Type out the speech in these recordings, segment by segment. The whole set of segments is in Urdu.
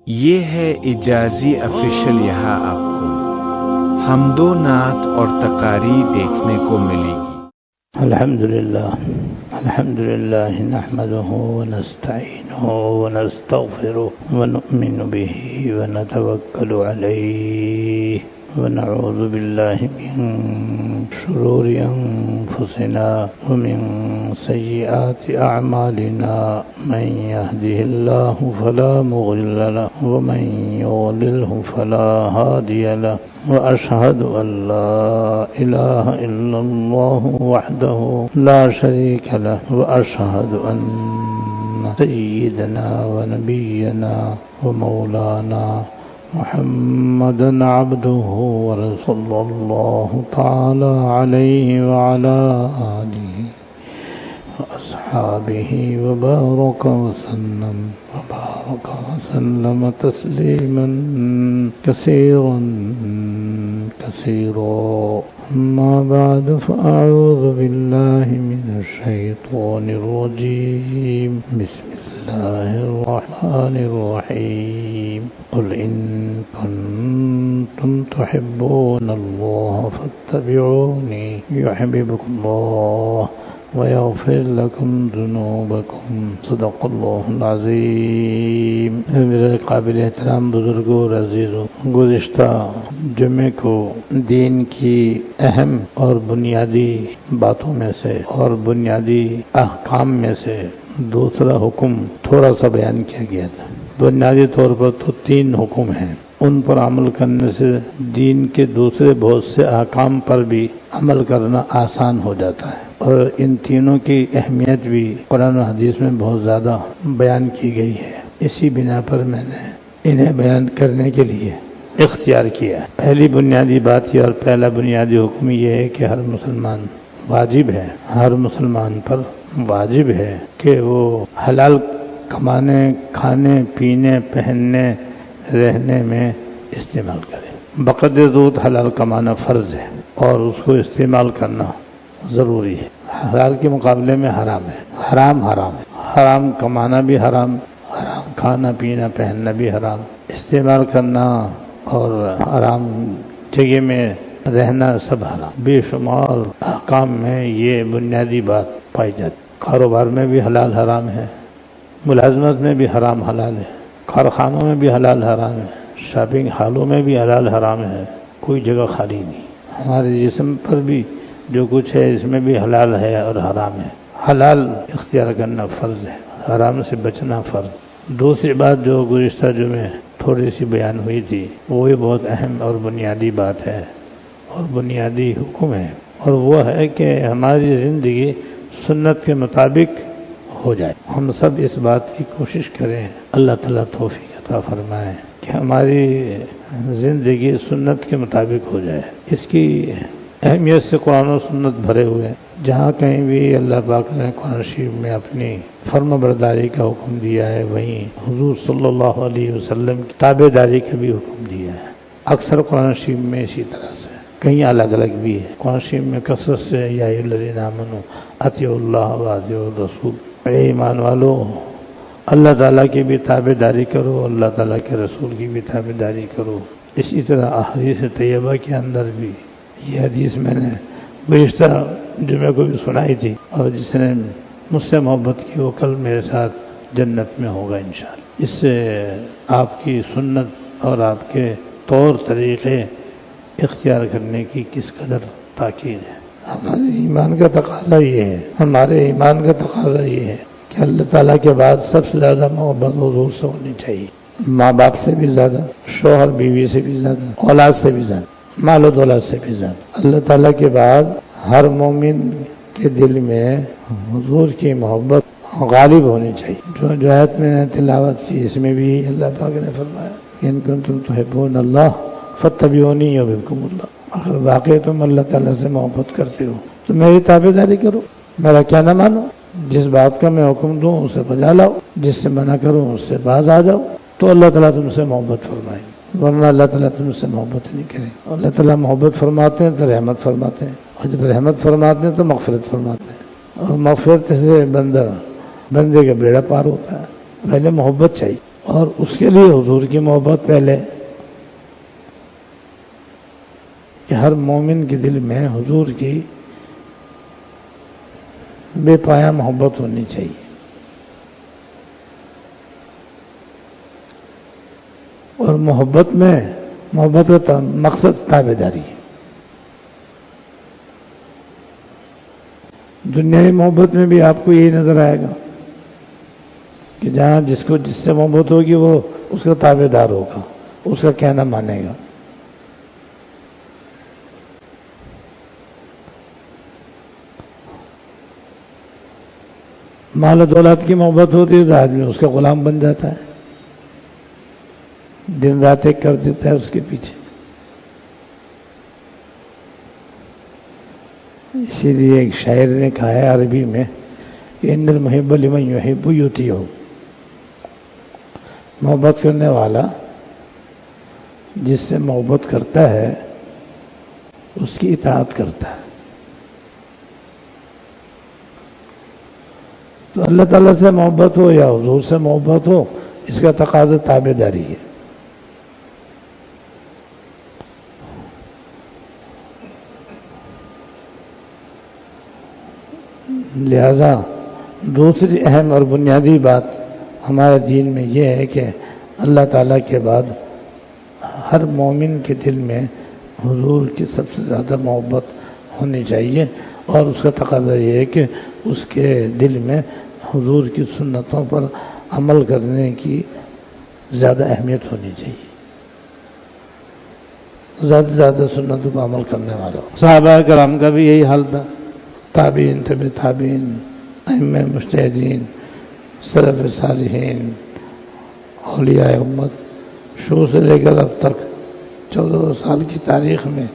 یہ ہے اجازی آفیشل، یہاں آپ کو حمد و نعت اور تقاریر دیکھنے کو ملے گی۔ الحمدللہ نحمده ونستعینه ونستغفره ونؤمن به ونتوکل علیہ ونعوذ باللہ من شرور انفسنا ومن سیئات اعمالنا، من يهده الله فلا مضل له ومن يضلله فلا هادي له، واشهد ان لا اله الا الله وحده لا شريك له، واشهد ان سيدنا ونبينا ومولانا محمدا عبده ورسوله صلى الله تعالى عليه وعلى آله وأصحابه وبارك وسلم تسليما كثيرا أما بعد، فأعوذ بالله من الشيطان الرجيم. بسم الله الرحمن الرحيم. قل إن كنتم تحبون الله فاتبعوني يحببكم الله ويغفر لكم ذنوبكم. صدق اللہ العظیم. میرے قابل احترام بزرگوں اور عزیزوں، گزشتہ جمعے کو دین کی اہم اور بنیادی باتوں میں سے اور بنیادی احکام میں سے دوسرا حکم تھوڑا سا بیان کیا گیا تھا. بنیادی طور پر تو 3 حکم ہیں، ان پر عمل کرنے سے دین کے دوسرے بہت سے احکام پر بھی عمل کرنا آسان ہو جاتا ہے، اور ان تینوں کی اہمیت بھی قرآن و حدیث میں بہت زیادہ بیان کی گئی ہے. اسی بنا پر میں نے انہیں بیان کرنے کے لیے اختیار کیا. پہلی بنیادی بات یہ اور پہلا بنیادی حکم یہ ہے کہ ہر مسلمان پر واجب ہے کہ وہ حلال کمانے، کھانے، پینے، پہننے، رہنے میں استعمال کرے. بقدر زود حلال کمانا فرض ہے اور اس کو استعمال کرنا ضروری ہے. حلال کے مقابلے میں حرام ہے. حرام ہے. حرام کمانا بھی حرام، حرام کھانا پینا پہننا بھی حرام، استعمال کرنا اور حرام جگہ میں رہنا سب حرام. بے شمار احکام میں یہ بنیادی بات پائی جاتی. کاروبار میں بھی حلال حرام ہے، ملازمت میں بھی حرام حلال ہے، کارخانوں میں بھی حلال حرام ہے، شاپنگ ہالوں میں بھی حلال حرام ہے. کوئی جگہ خالی نہیں. ہمارے جسم پر بھی جو کچھ ہے اس میں بھی حلال ہے اور حرام ہے. حلال اختیار کرنا فرض ہے، حرام سے بچنا فرض. دوسری بات جو گزشتہ جمعے تھوڑی سی بیان ہوئی تھی، وہ بھی بہت اہم اور بنیادی بات ہے اور بنیادی حکم ہے، اور وہ ہے کہ ہماری زندگی سنت کے مطابق ہو جائے. ہم سب اس بات کی کوشش کریں، اللہ تعالیٰ توفیق عطا فرمائے کہ ہماری زندگی سنت کے مطابق ہو جائے. اس کی اہمیت سے قرآن و سنت بھرے ہوئے ہیں. جہاں کہیں بھی اللہ پاک نے قرآن شریف میں اپنی فرما برداری کا حکم دیا ہے، وہیں حضور صلی اللہ علیہ وسلم کی تابع داری کا بھی حکم دیا ہے. اکثر قرآن شریف میں اسی طرح سے، کہیں الگ الگ بھی ہے. قرآن شریف میں کثرت سے یا ایھا الذین آمنوا اطیعوا اللہ واطیعوا الرسول، اے ایمان والو اللہ تعالیٰ کی بھی تابع داری کرو، اللہ تعالیٰ کے رسول کی بھی تابع داری کرو. اسی طرح احادیث طیبہ کے اندر بھی یہ حدیث میں نے گزشتہ جمعہ کو بھی سنائی تھی، اور جس نے مجھ سے محبت کی وہ کل میرے ساتھ جنت میں ہوگا انشاءاللہ. اس سے آپ کی سنت اور آپ کے طور طریقے اختیار کرنے کی کس قدر تاکید ہے. ہمارے ایمان کا تقاضا یہ ہے کہ اللہ تعالیٰ کے بعد سب سے زیادہ محبت حضور سے ہونی چاہیے. ماں باپ سے بھی زیادہ، شوہر بیوی سے بھی زیادہ، اولاد سے بھی زیادہ، مال و دولت سے بھی زیادہ. اللہ تعالیٰ کے بعد ہر مومن کے دل میں حضور کی محبت غالب ہونی چاہیے. جو آیت میں نے تلاوت کی اس میں بھی اللہ پاک نے فرمایا ان کنتم تحبون اللہ فاتبعونی یحببکم اللہ. اگر واقعی تم اللہ تعالیٰ سے محبت کرتے ہو تو میری تابع داری کرو، میرا کیا نہ مانو. جس بات کا میں حکم دوں اسے بجا لاؤ، جس سے منع کروں اس سے باز آ جاؤ، تو اللہ تعالیٰ تم سے محبت فرمائے. ورنہ اللہ تعالیٰ تم سے محبت نہیں کرے. اللہ تعالیٰ محبت فرماتے ہیں تو رحمت فرماتے ہیں، اور جب رحمت فرماتے ہیں تو مغفرت فرماتے ہیں، اور مغفرت سے بندے کا بیڑا پار ہوتا ہے. پہلے محبت چاہیے. اور اس کے لیے حضور کی محبت پہلے، کہ ہر مومن کے دل میں حضور کی بے پایا محبت ہونی چاہیے، اور محبت کا مقصد تابعداری ہے۔ دنیاوی محبت میں بھی آپ کو یہی نظر آئے گا کہ جہاں جس سے محبت ہوگی وہ اس کا تابعدار ہوگا، اس کا کہنا مانے گا۔ مال و دولت کی محبت ہوتی ہے تو آدمی اس کا غلام بن جاتا ہے، دن رات ایک کر دیتا ہے اس کے پیچھے۔ اسی لیے ایک شاعر نے کہا ہے عربی میں کہ ان المحب لمن یحب یطیعہ، محبت کرنے والا جس سے محبت کرتا ہے اس کی اطاعت کرتا ہے۔ تو اللہ تعالیٰ سے محبت ہو یا حضور سے محبت ہو، اس کا تقاضا تابعداری ہے۔ لہذا دوسری اہم اور بنیادی بات ہمارے دین میں یہ ہے کہ اللہ تعالیٰ کے بعد ہر مومن کے دل میں حضور کی سب سے زیادہ محبت ہونی چاہیے، اور اس کا تقاضا یہ ہے کہ اس کے دل میں حضور کی سنتوں پر عمل کرنے کی زیادہ اہمیت ہونی چاہیے، زیادہ سے زیادہ سنتوں پر عمل کرنے والا۔ صحابہ کرام کا بھی یہی حال تھا، تابعین، تبع تابعین، ائمہ مجتہدین، سلف صالحین، اولیاء امت، شروع سے لے کر اب تک 14 سال کی تاریخ میں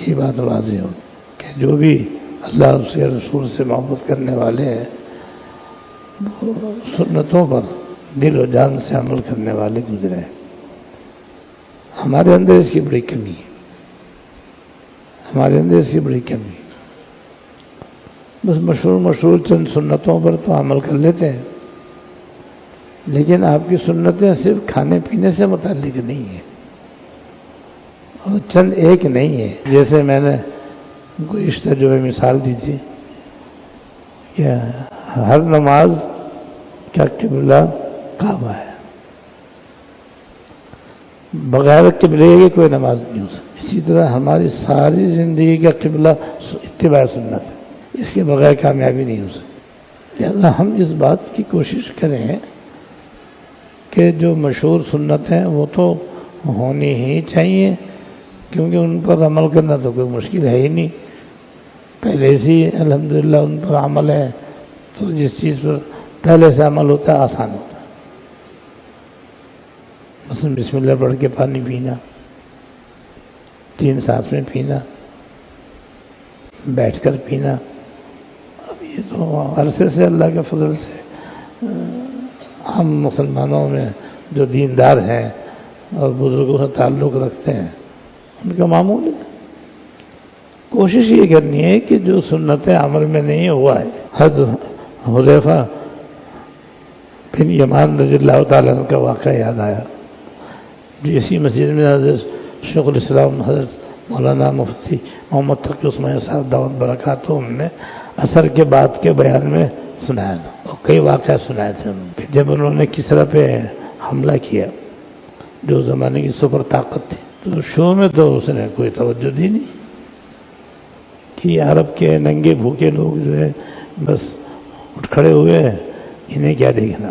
یہ بات واضح ہو کہ جو بھی اللہ اور اس کے رسول سے محبت کرنے والے ہیں وہ سنتوں پر دل و جان سے عمل کرنے والے گزرے ہیں۔ ہمارے اندر اس کی بڑی کمی ہے، ہمارے اندر اس کی بڑی کمی ہے۔ بس مشہور چند سنتوں پر تو عمل کر لیتے ہیں، لیکن آپ کی سنتیں صرف کھانے پینے سے متعلق نہیں ہیں، اور چند ایک نہیں ہے۔ جیسے میں نے گزشتہ جو مثال دی تھی کہ ہر نماز کا قبلہ کعبہ ہے، بغیر قبلے کی کوئی نماز نہیں ہو سکتی۔ اسی طرح ہماری ساری زندگی کا قبلہ اتباع سنت ہے، اس کے بغیر کامیابی نہیں ہو سکتی۔ لہذا ہم اس بات کی کوشش کریں کہ جو مشہور سنت ہیں وہ تو ہونی ہی چاہیے، کیونکہ ان پر عمل کرنا تو کوئی مشکل ہے ہی نہیں، پہلے سے الحمدللہ ان پر عمل ہے، تو جس چیز پر پہلے سے عمل ہوتا ہے آسان ہوتا ہے۔ مثلا بسم اللہ پڑھ کے پانی پینا، 3 سانس میں پینا، بیٹھ کر پینا، اب یہ تو عرصے سے اللہ کے فضل سے ہم مسلمانوں میں جو دیندار ہیں اور بزرگوں سے تعلق رکھتے ہیں ان کا معمول ہے۔ کوشش یہ کرنی ہے کہ جو سنتیں عمل میں نہیں ہوا ہے۔ حضرت حذیفہ بن یمان رضی اللہ تعالیٰ عنہ کا واقعہ یاد آیا، جو اسی مسجد میں حضرت شیخ الاسلام حضرت مولانا مفتی محمد تقی عثمانی صاحب دعوت برکاتہم نے عصر کے بعد کے بیان میں سنایا، اور کئی واقعہ سنائے تھے کہ جب انہوں نے کسرا پہ حملہ کیا جو زمانے کی سپر طاقت تھی، تو شروع میں تو اس نے کوئی توجہ دی نہیں کہ عرب کے ننگے بھوکے لوگ جو ہے بس اٹھ کھڑے ہوئے ہیں، انہیں کیا دیکھنا۔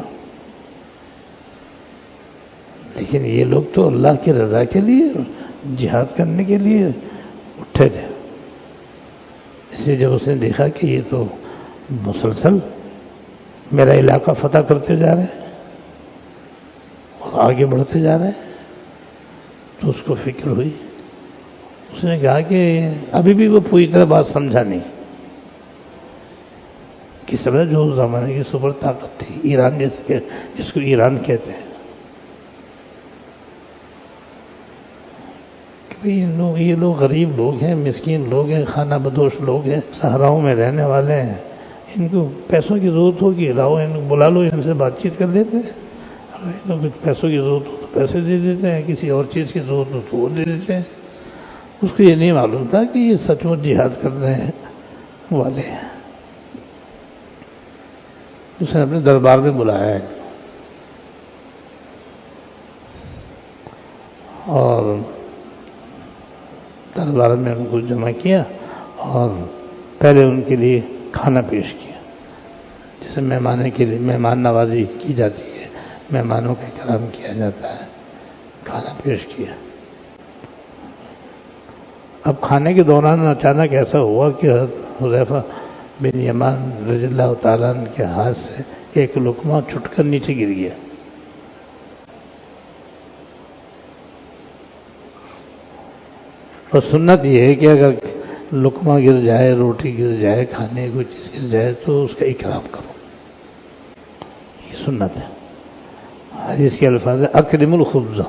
لیکن یہ لوگ تو اللہ کی رضا کے لیے جہاد کرنے کے لیے اٹھے تھے۔ اس لیے جب اس نے دیکھا کہ یہ تو مسلسل میرا علاقہ فتح کرتے جا رہے ہیں اور آگے بڑھتے جا رہے ہیں، تو اس کو فکر ہوئی۔ اس نے کہا کہ ابھی بھی وہ پوری طرح بات سمجھا نہیں، کس طرح جو اس زمانے کی سپر طاقت تھی، ایران جس کو ایران کہتے ہیں، کہ یہ لوگ غریب لوگ ہیں، مسکین لوگ ہیں، خانہ بدوش لوگ ہیں، صحراؤں میں رہنے والے ہیں، ان کو پیسوں کی ضرورت ہوگی، لاؤ ان کو بلا لو، ان سے بات چیت کر لیتے ہیں، تو کچھ پیسوں کی ضرورت ہو تو پیسے دے دیتے ہیں، کسی اور چیز کی ضرورت ہو تو وہ دے دیتے ہیں. اس کو یہ نہیں معلوم تھا کہ یہ سچ مچ جہاد کرنے والے ہیں. اس نے اپنے دربار میں بلایا ہے اور دربار میں ان کو جمع کیا اور پہلے ان کے لیے کھانا پیش کیا، جسے مہمان نوازی کی جاتی ہے، مہمانوں کا اکرام کیا جاتا ہے. کھانا پیش کیا. اب کھانے کے دوران اچانک ایسا ہوا کہ حذیفہ بن یمان رضی اللہ تعالیٰ عنہ کے ہاتھ سے ایک لقمہ چھٹ کر نیچے گر گیا. اور سنت یہ ہے کہ اگر لقمہ گر جائے، روٹی گر جائے، کھانے کوئی چیز گر جائے تو اس کا اکرام کرو. یہ سنت ہے. حدیث کے الفاظ ہے اکرم الخبز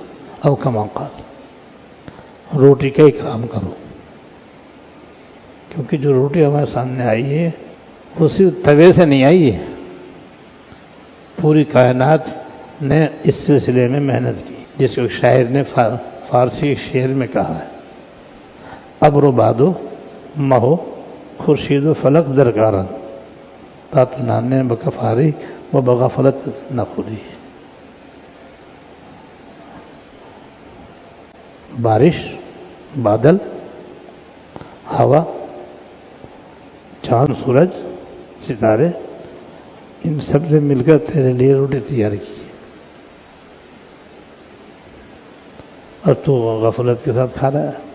او کما قال، روٹی کا اکرام کرو. کیونکہ جو روٹی ہمارے سامنے آئی ہے وہ صرف توے سے نہیں آئی ہے، پوری کائنات نے اس سلسلے میں محنت کی. جس کو شاعر نے فارسی شعر میں کہا ہے ابر و بادو مہو خورشید و فلک درکارن تاتنانے بکفاری و بغفلت نخودی. بارش، بادل، ہوا، چاند، سورج، ستارے، ان سب نے مل کر تیرے لیے روٹی تیار کی اور تو غفلت کے ساتھ کھا رہا ہے.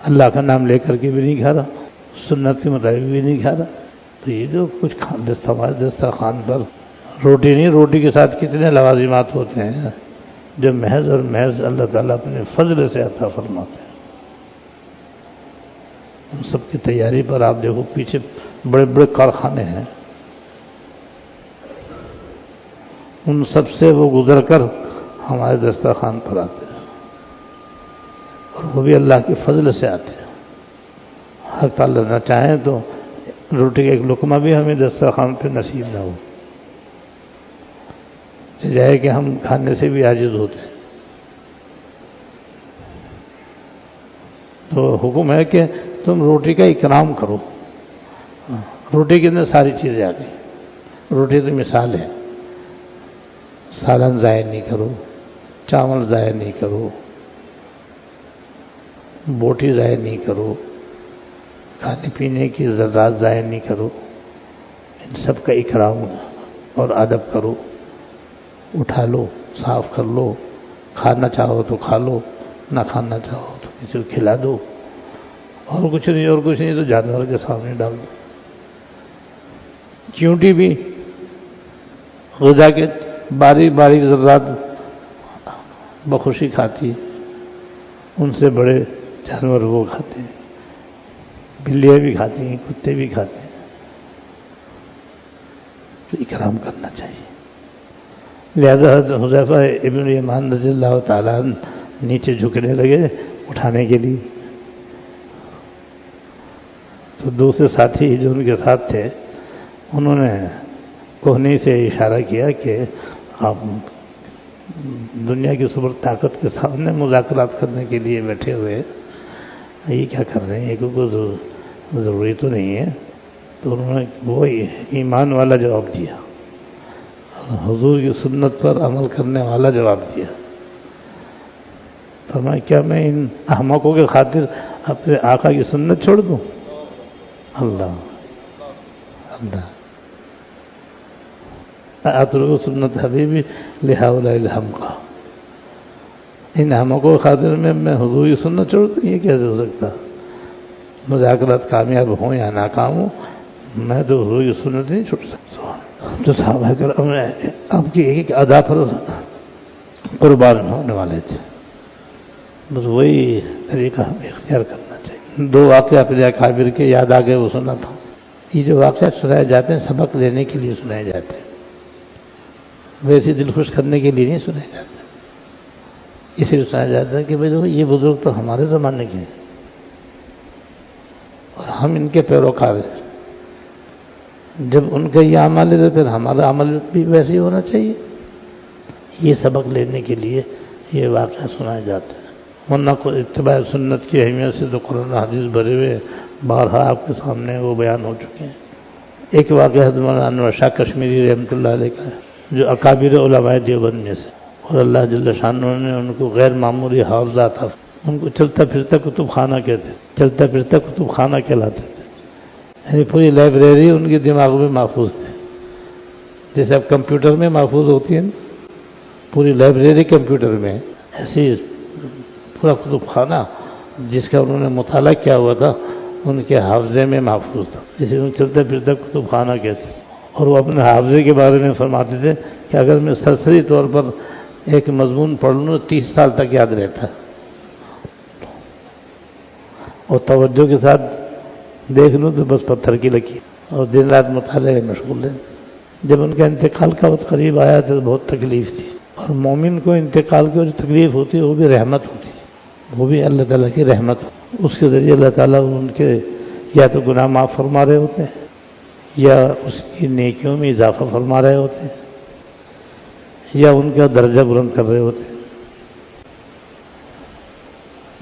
اللہ کا نام لے کر کے بھی نہیں کھا رہا، سنت کے مطابق بھی نہیں کھا رہا. تو یہ جو کچھ دسترخوان پر روٹی نہیں، روٹی کے ساتھ کتنے لوازمات ہوتے ہیں جو محض اور محض اللہ تعالیٰ اپنے فضل سے عطا فرماتے ہیں. ان سب کی تیاری پر آپ دیکھو پیچھے بڑے بڑے کارخانے ہیں، ان سب سے وہ گزر کر ہمارے دسترخوان پر آتے ہیں اور وہ بھی اللہ کے فضل سے آتے ہیں. حق تعالیٰ نہ چاہیں تو روٹی کا ایک لقمہ بھی ہمیں دسترخوان پہ نصیب نہ ہو، جائے کہ ہم کھانے سے بھی عاجز ہوتے ہیں. تو حکم ہے کہ تم روٹی کا اکرام کرو. روٹی کے اندر ساری چیزیں آ گئی. روٹی تو مثال ہے. سالن ضائع نہیں کرو، چاول ضائع نہیں کرو، بوٹی ضائع نہیں کرو، کھانے پینے کی ذرات ضائع نہیں کرو. ان سب کا اکرام اور ادب کرو. اٹھا لو، صاف کر لو، کھانا چاہو تو کھا لو، نہ کھانا چاہو تو کسی کو کھلا دو. اور کچھ نہیں تو جانور کے سامنے ڈال دو. چیونٹی بھی غذا کے باریک باریک ذرات بخوشی کھاتی ہے، ان سے بڑے جانور وہ کھاتے ہیں. بلیاں بھی کھاتی ہیں، کتے بھی کھاتے ہیں. تو اکرام کرنا چاہیے. لہذا حذیفہ ابن یمان رضی اللہ تعالیٰ عنہ نیچے جھکنے لگے اٹھانے کے لیے. تو دوسرے ساتھی جو ان کے ساتھ تھے انہوں نے کوہنی سے اشارہ کیا کہ آپ دنیا کی سپر طاقت کے سامنے مذاکرات کرنے کے لیے بیٹھے ہوئے، یہ کیا کر رہے ہیں؟ یہ کوئی ضروری تو نہیں ہے. تو انہوں نے وہ ایمان والا جواب دیا، حضور کی سنت پر عمل کرنے والا جواب دیا. فرمایا کیا میں ان احمقوں کے خاطر اپنے آقا کی سنت چھوڑ دوں؟ اللہ اللہ اترک سنت حبیبی لہؤلاء الحمقى. ان احمقوں کے خاطر میں حضور کی سنت چھوڑ دوں؟ یہ کیسے ہو سکتا؟ مذاکرات کامیاب ہوں یا ناکام ہوں، میں تو حضور کی سنت نہیں چھوڑ سکتا. تو صحابہ کرام نے آپ کی ایک ادا پر قربان ہونے والے تھے. بس وہی طریقہ ہمیں اختیار کرنا چاہیے. دو واقعہ اپنے اکابر کے یاد آ گئے، وہ سنا تھا. یہ جو واقعات سنائے جاتے ہیں سبق لینے کے لیے سنائے جاتے ہیں، ویسے دل خوش کرنے کے لیے نہیں سنائے جاتے. اس لیے سنایا جاتا ہے کہ بھائی دیکھو یہ بزرگ تو ہمارے زمانے کے ہیں اور ہم ان کے پیروکار ہیں. جب ان کا یہ عمل ہے تو پھر ہمارا عمل بھی ویسے ہی ہونا چاہیے. یہ سبق لینے کے لیے یہ واقعہ سنایا جاتا ہے. ورنہ کو اتباع سنت کی اہمیت سے تو قرآن حدیث بھرے ہوئے بارہا آپ کے سامنے وہ بیان ہو چکے ہیں. ایک واقعہ حضرت مولانا انور شاہ کشمیری رحمۃ اللہ علیہ کا ہے، جو اکابر علماء دیوبند میں سے، اور اللہ جل شانہ نے ان کو غیر معمولی حافظہ عطا. ان کو چلتا پھرتا کتب خانہ کہتے، چلتا پھرتا کتب خانہ کہلاتے تھے. یعنی پوری لائبریری ان کے دماغ میں محفوظ تھی، جیسے اب کمپیوٹر میں محفوظ ہوتی ہے، پوری لائبریری کمپیوٹر میں، ایسی پورا کتب خانہ جس کا انہوں نے مطالعہ کیا ہوا تھا ان کے حافظے میں محفوظ تھا، جسے ان چلتا پھرتا کتب خانہ کہتے. اور وہ اپنے حافظے کے بارے میں فرماتے تھے کہ اگر میں سرسری طور پر ایک مضمون پڑھ لوں 30 سال تک یاد رہتا ہے، اور توجہ کے ساتھ دیکھ لوں تو بس پتھر کی لکیر، اور دن رات مطالعے میں مشغول رہے. جب ان کا انتقال کا وقت قریب آیا تو بہت تکلیف تھی. اور مومن کو انتقال کی جو تکلیف ہوتی ہے وہ بھی رحمت ہوتی ہے، وہ بھی اللہ تعالیٰ کی رحمت. اس کے ذریعے اللہ تعالیٰ ان کے یا تو گناہ معاف فرما رہے ہوتے ہیں، یا اس کی نیکیوں میں اضافہ فرما رہے ہوتے ہیں، یا ان کا درجہ بلند کر رہے ہوتے ہیں.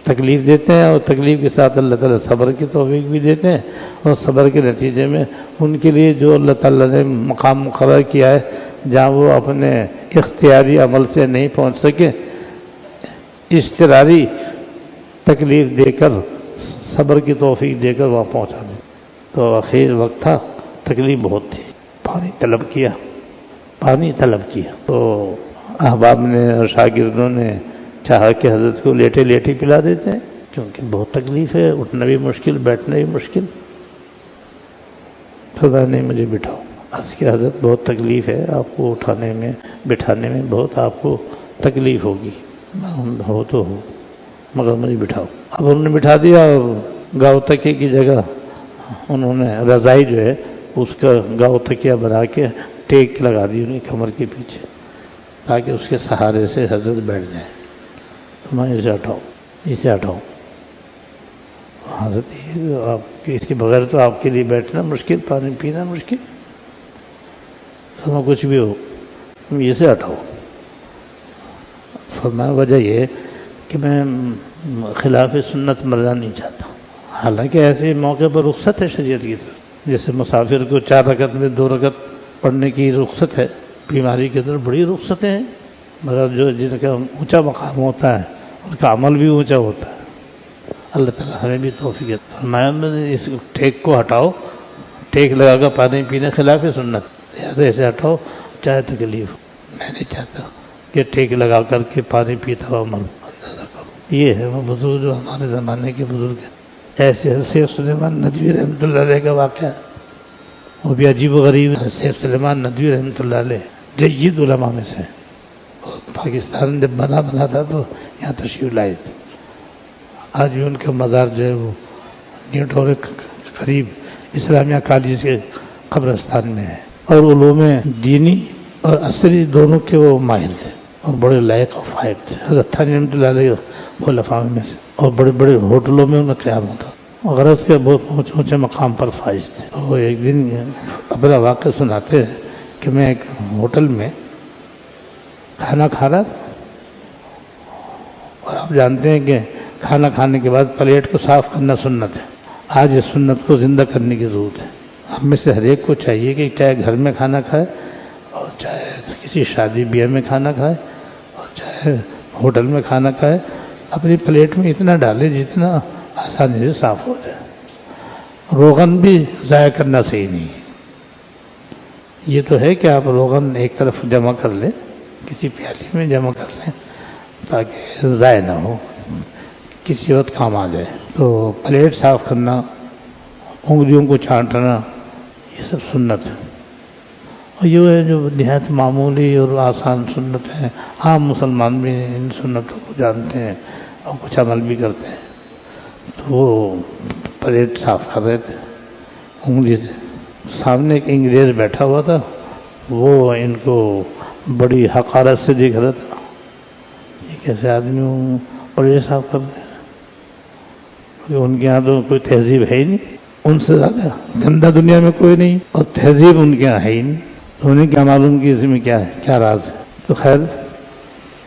تکلیف دیتے ہیں اور تکلیف کے ساتھ اللہ تعالیٰ صبر کی توفیق بھی دیتے ہیں، اور صبر کے نتیجے میں ان کے لیے جو اللہ تعالیٰ نے مقام مقرر کیا ہے جہاں وہ اپنے اختیاری عمل سے نہیں پہنچ سکے، اضطراری تکلیف دے کر صبر کی توفیق دے کر وہاں پہنچا دیں. تو آخر وقت تھا، تکلیف بہت تھی، پانی طلب کیا تو احباب نے اور شاگردوں نے چاہا کہ حضرت کو لیٹے لیٹے پلا دیتے ہیں، کیونکہ بہت تکلیف ہے، اٹھنا بھی مشکل، بیٹھنا بھی مشکل. خدا نے مجھے بٹھاؤ. عرض کی حضرت بہت تکلیف ہے، آپ کو اٹھانے میں بٹھانے میں بہت آپ کو تکلیف ہوگی، ہو تو ہو مگر مجھے بٹھاؤ. اب انہوں نے بٹھا دیا، اور گاؤں تکیے کی جگہ انہوں نے رضائی جو ہے اس کا گاؤں تکیہ بنا کے ٹیک لگا دی انہیں کمر کے پیچھے، تاکہ اس کے سہارے سے حضرت بیٹھ جائیں. تو میں اسے ہٹاؤ. حضرت آپ اس کے بغیر تو آپ کے لیے بیٹھنا مشکل، پانی پینا مشکل، تو کچھ بھی ہو تم اسے ہٹاؤ. فرمایا وجہ یہ کہ میں خلاف سنت مرنا نہیں چاہتا. حالانکہ ایسے موقع پر رخصت ہے شریعت کی طرف، جیسے مسافر کو 4 رکعت میں 2 رکعت پڑھنے کی رخصت ہے، بیماری کی طرف بڑی رخصتیں ہیں، مگر جو جن کا اونچا مقام ہوتا ہے ان کا عمل بھی اونچا ہوتا ہے. اللہ تعالیٰ ہمیں بھی توفیق. فرمایا اس ٹیک کو ہٹاؤ، ٹیک لگا کر پانی پینے خلاف سنت، ایسے ہٹاؤ چاہے تکلیف. میں نہیں چاہتا کہ ٹیک لگا کر کے پانی پیتا ہوا مروں. یہ ہے وہ بزرگ جو ہمارے زمانے کے بزرگ ہیں. ایسے سیف سلیمان ندوی رحمۃ اللہ علیہ کا واقعہ ہے، وہ بھی عجیب و غریب. سیف سلیمان ندوی رحمۃ اللہ علیہ جید علماء میں سے، اور پاکستان جب بنا تھا تو یہاں تشریف لائے تھے. آج بھی ان کا مزار جو ہے وہ نیوٹور قریب اسلامیہ کالج کے قبرستان میں ہے. اور علوم دینی اور عصری دونوں کے وہ ماہر تھے اور بڑے لائق و فائق تھے. حضرت تھانوی رحمۃ اللہ علیہ خلفاء میں سے، اور بڑے بڑے ہوٹلوں میں انہیں قیام ہوتا. غرض کے بہت اونچے مقام پر فائز تھے. وہ ایک دن اپنا واقعہ سناتے ہیں کہ میں ایک ہوٹل میں کھانا کھا رہا تھا، اور آپ جانتے ہیں کہ کھانا کھانے کے بعد پلیٹ کو صاف کرنا سنت ہے. آج اس سنت کو زندہ کرنے کی ضرورت ہے. ہم میں سے ہر ایک کو چاہیے کہ چاہے گھر میں کھانا کھائے، اور چاہے کسی شادی بیاہ میں کھانا کھائے، اور چاہے ہوٹل میں کھانا کھائے، اپنی پلیٹ میں اتنا ڈالے جتنا آسانی سے صاف ہو جائے. روغن بھی ضائع کرنا صحیح نہیں ہے. یہ تو ہے کہ آپ روغن ایک طرف جمع کر لیں، کسی پیالی میں جمع کر لیں تاکہ ضائع نہ ہو، کسی وقت کام آ جائے. تو پلیٹ صاف کرنا، انگلیوں کو چھانٹنا، یہ سب سنت ہے. اور یہ ہے جو نہایت معمولی اور آسان سنت ہے. عام مسلمان بھی ان سنتوں کو جانتے ہیں اور کچھ عمل بھی کرتے ہیں. تو وہ پلیٹ صاف کر رہے تھے انگلی سے. سامنے ایک انگریز بیٹھا ہوا تھا، وہ ان کو بڑی حقارت سے دیکھ رہا تھا. یہ کیسے آدمی پلیٹ صاف کر دیں؟ ان کے یہاں تو کوئی تہذیب ہے ہی نہیں. ان سے زیادہ گندا دنیا میں کوئی نہیں، اور تہذیب ان کے یہاں ہے ہی نہیں، تو انہیں کیا معلوم کہ اس میں کیا ہے، کیا راز ہے۔ تو خیر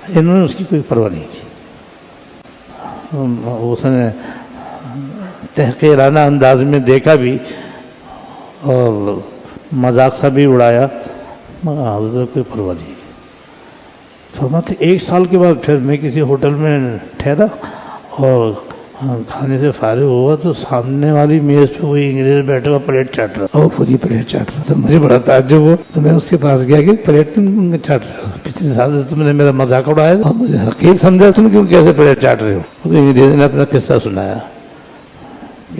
انہوں نے اس کی کوئی پرواہ نہیں کی، اس نے تحقیرانہ انداز میں دیکھا بھی اور مذاق سا بھی اڑایا، مگر حضرت کوئی پرواہ نہیں کی۔ فرماتے 1 سال کے بعد پھر میں کسی ہوٹل میں ٹھہرا اور کھانے سے فارغ ہوا تو سامنے والی میز پہ وہی انگریز بیٹھا ہوا پلیٹ چاٹ رہا، اور خود ہی پلیٹ چاٹ رہا تھا۔ مجھے بڑا تعجب ہوا تو میں اس کے پاس گیا کہ پلیٹ تم چاٹ رہے ہو، پچھلے سال سے تم نے میرا مذاق اڑایا اور مجھے حقیر سمجھا، تم کیوں کیسے پلیٹ چاٹ رہے ہو؟ تو انگریز نے اپنا قصہ سنایا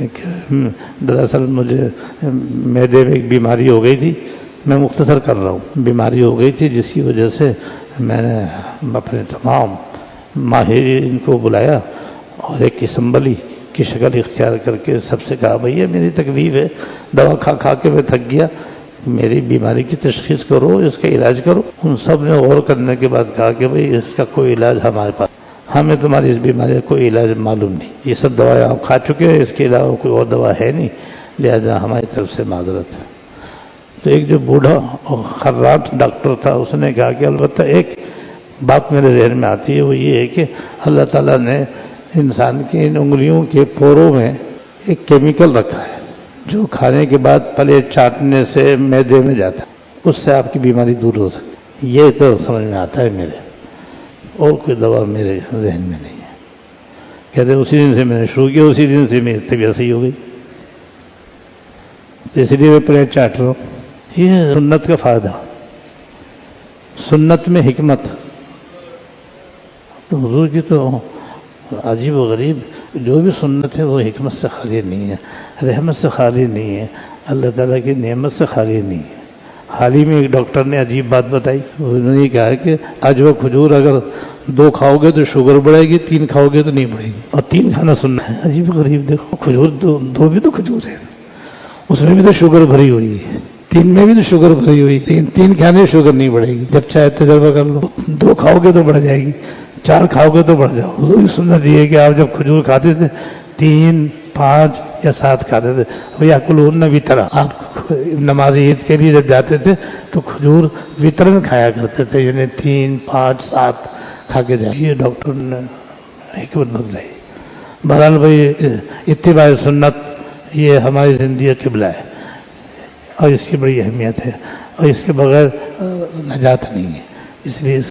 کہ دراصل مجھے معدے میں ایک بیماری ہو گئی تھی، میں مختصر کر رہا ہوں، بیماری ہو گئی تھی جس کی وجہ سے میں نے اپنے تمام ماہرین کو بلایا اور ایک اسمبلی کی شکل اختیار کر کے سب سے کہا بھئی یہ میری تکلیف ہے، دوا کھا کھا کے میں تھک گیا، میری بیماری کی تشخیص کرو، اس کا علاج کرو۔ ان سب نے غور کرنے کے بعد کہا کہ بھئی اس کا کوئی علاج ہمارے پاس، ہمیں تمہاری اس بیماری کا کوئی علاج معلوم نہیں، یہ سب دوائیں آپ کھا چکے ہیں، اس کے علاوہ کوئی اور دوا ہے نہیں، لہذا ہماری طرف سے معذرت ہے۔ تو ایک جو بوڑھا اور خراٹ ڈاکٹر تھا اس نے کہا کہ البتہ ایک بات میرے ذہن میں آتی ہے، وہ یہ ہے کہ اللہ تعالیٰ نے انسان کی ان انگلیوں کے پوروں میں ایک کیمیکل رکھا ہے جو کھانے کے بعد پلیٹ چاٹنے سے معدے میں جاتا ہے، اس سے آپ کی بیماری دور ہو سکتی ہے۔ یہ تو سمجھ میں آتا ہے میرے، اور کوئی دوا میرے ذہن میں نہیں ہے۔ کہتے اسی دن سے میں نے شروع کیا، اسی دن سے میری طبیعت صحیح ہو گئی، اس لیے میں پلیٹ چاٹ رہا ہوں۔ یہ سنت کا فائدہ، سنت میں حکمت۔ تو حضور کی تو عجیب و غریب جو بھی سنت ہے وہ حکمت سے خالی نہیں ہے، رحمت سے خالی نہیں ہے، اللہ تعالیٰ کی نعمت سے خالی نہیں ہے۔ حال ہی میں ایک ڈاکٹر نے عجیب بات بتائی، انہوں نے کہا کہ آج وہ کھجور اگر 2 کھاؤ گے تو شوگر بڑھے گی، 3 کھاؤ گے تو نہیں بڑھے گی، اور 3 کھانا سننا ہے۔ عجیب و غریب، دیکھو کھجور 2 بھی تو کھجور ہے، اس میں بھی تو شوگر بھری ہوئی ہے، 3 میں بھی تو شوگر بھری ہوئی، 3 کھانے شوگر نہیں بڑھے گی۔ جب چاہے تجربہ کر لو، 2 کھاؤ گے تو بڑھ جائے گی، 4 کھاؤ گے تو بڑھ جاؤ۔ حضور کی سنت یہ ہے کہ آپ جب کھجور کھاتے تھے 3، 5 یا 7 کھاتے تھے، بھیا کلون وطرا، آپ نماز عید کے لیے جب جاتے تھے تو کھجور وطر میں کھایا کرتے تھے، یعنی 3، 5، 7 کھا کے جائے۔ یہ ڈاکٹر نے حکمت بتلائی۔ بہرحال بھائی اتباع سنت یہ ہماری زندگی کا قبلہ ہے اور اس کی بڑی اہمیت ہے، اور اس کے بغیر نجات نہیں ہے، اس لیے